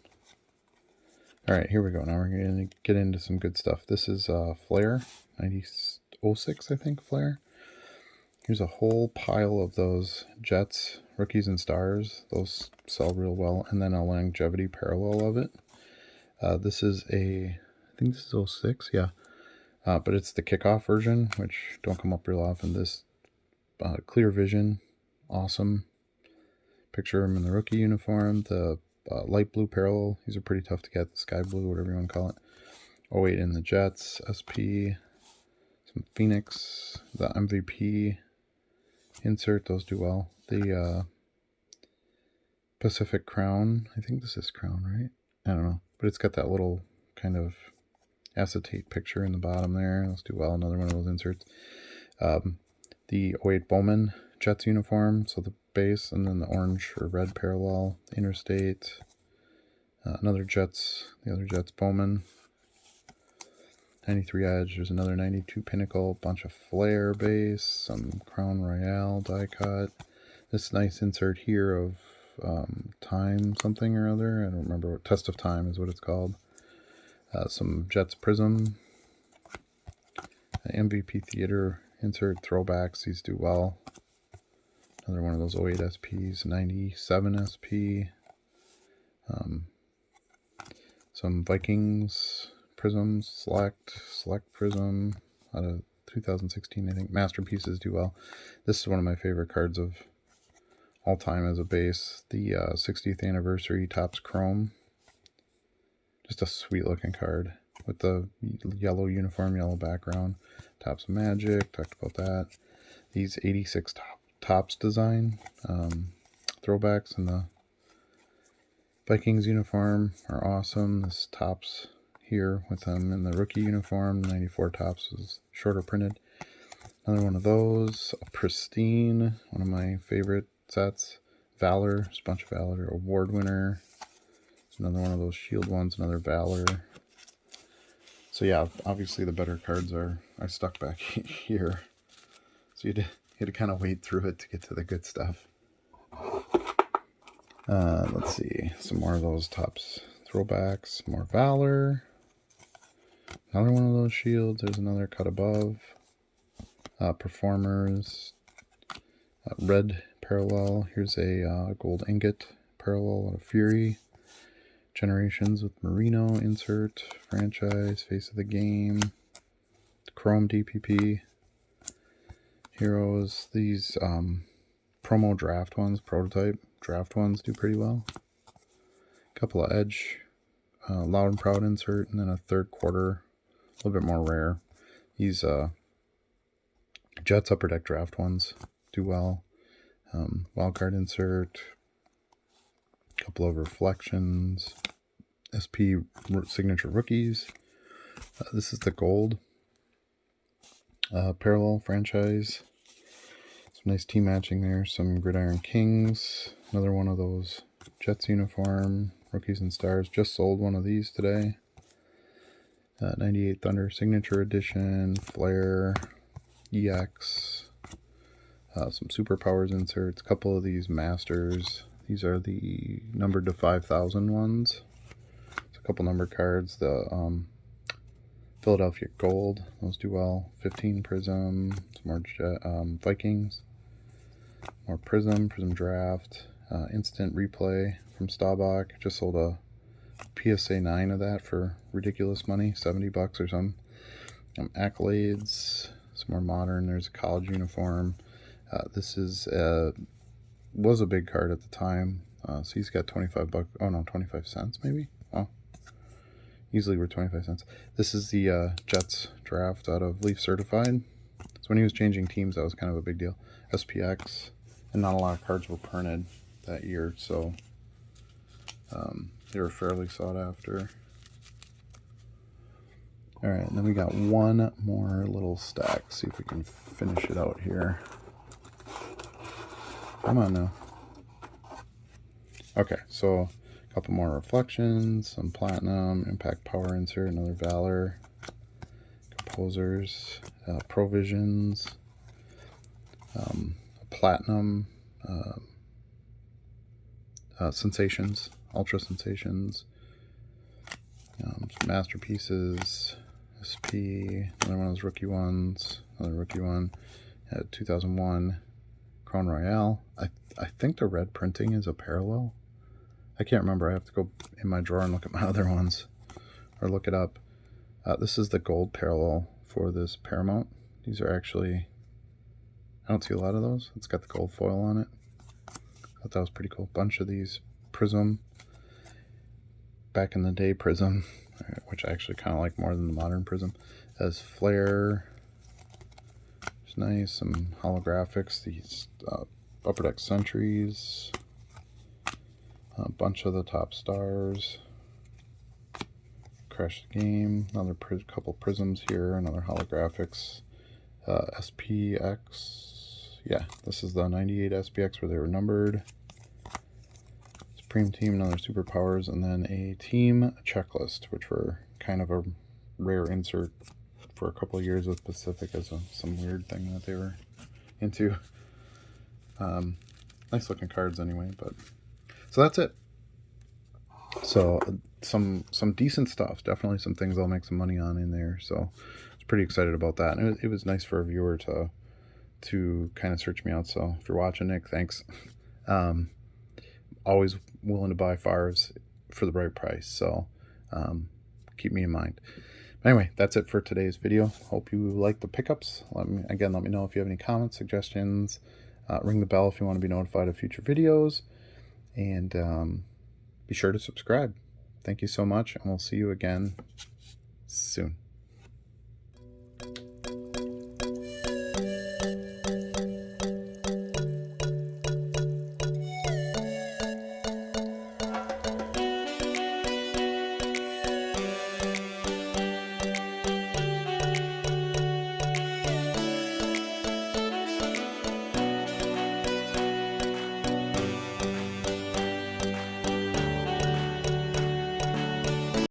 All right, here we go. Now we're going to get into some good stuff. This is Flair, 06, I think, Flair. Here's a whole pile of those Jets, Rookies and Stars. Those sell real well. And then a longevity parallel of it. This is I think this is 06, yeah. But it's the kickoff version, which don't come up real often. This Clear Vision, awesome. Picture him in the rookie uniform. The light blue parallel, these are pretty tough to get. The sky blue, whatever you want to call it. 08 in the Jets, SP, some Phoenix, the MVP insert, those do well. The Pacific Crown, I think this is Crown, right? I don't know, but it's got that little kind of acetate picture in the bottom there. Those do well, another one of those inserts. The 08 Bowman Jets uniform, so the base, and then the orange or red parallel, Interstate. Another Jets, the other Jets Bowman. 93 Edge, there's another 92 Pinnacle, bunch of Flair base, some Crown Royale die cut. This nice insert here of Time something or other, I don't remember, what Test of Time is what it's called. Some Jets Prism. MVP Theater insert throwbacks, these do well. Another one of those 08 SPs, 97 SP. Some Vikings Prisms, Select Prism out of 2016, I think. Masterpieces do well. This is one of my favorite cards of all time as a base. The 60th anniversary Topps Chrome. Just a sweet looking card with the yellow uniform, yellow background. Topps Magic, talked about that. These 86 Topps design throwbacks in the Vikings uniform are awesome. This Topps here with them in the rookie uniform. 94 Topps is shorter printed. Another one of those, a Pristine, one of my favorite sets. Valor, there's a bunch of Valor. Award winner. Another one of those Shield ones, another Valor. So yeah, obviously the better cards are stuck back here. So you had to kind of wade through it to get to the good stuff. Let's see, some more of those Topps throwbacks, more Valor. Another one of those Shields, there's another cut above. Performers, red parallel, here's a gold ingot parallel out of Fury. Generations with Marino insert, franchise, face of the game, Chrome DPP, Heroes. These promo draft ones, prototype draft ones do pretty well. A couple of Edge, Loud and Proud insert, and then a third quarter, a little bit more rare. These Jets Upper Deck draft ones do well. Wildcard insert, a couple of reflections, SP signature rookies. This is the gold parallel franchise. Some nice team matching there. Some Gridiron Kings. Another one of those Jets uniform rookies and stars. Just sold one of these today. 98 Thunder signature edition. Flair EX. Some superpowers inserts. A couple of these masters. These are the numbered to 5,000 ones. It's a couple numbered cards. The Philadelphia Gold, those do well. 15 Prism. Some more Vikings. More Prism Draft. Instant Replay from Staubach. Just sold a PSA 9 of that for ridiculous money, $70 or something. Accolades. Some more modern. There's a college uniform. This is was a big card at the time. So he's got 25 bucks. Oh no, 25 cents maybe. Wow. Easily worth 25 cents. This is the Jets draft out of Leaf Certified. So when he was changing teams, that was kind of a big deal. SPX, and not a lot of cards were printed that year, so they were fairly sought after. All right, and then we got one more little stack. See if we can finish it out here. Come on now. Okay, so a couple more reflections, some platinum, impact power insert, another Valor, composers, provisions, platinum, sensations, ultra sensations, some masterpieces, SP, another one of those rookie ones, another rookie one, 2001 Crown Royale. I think the red printing is a parallel. I can't remember. I have to go in my drawer and look at my other ones or look it up. This is the gold parallel for this Paramount. These are actually, I don't see a lot of those. It's got the gold foil on it. I thought that was pretty cool. Bunch of these Prism, back in the day Prism, which I actually kind of like more than the modern Prism. As Flair, it's nice. Some holographics. These Upper Deck Sentries. A bunch of the top stars. Crash the Game. Another couple prisms here. Another holographics. SPX. Yeah, this is the 98 SPX where they were numbered. Supreme Team, another superpowers, and then a team checklist, which were kind of a rare insert for a couple of years with Pacific as some weird thing that they were into. Nice looking cards anyway, but so that's it. So some decent stuff, definitely some things I'll make some money on in there. So I was pretty excited about that, and it was nice for a viewer to kind of search me out. So if you're watching, Nick, thanks. Always willing to buy Favres for the right price, so keep me in mind. Anyway, that's it for today's video. Hope you like the pickups. Let me know if you have any comments, suggestions. Ring the bell if you want to be notified of future videos, and be sure to subscribe. Thank you so much, and we'll see you again soon.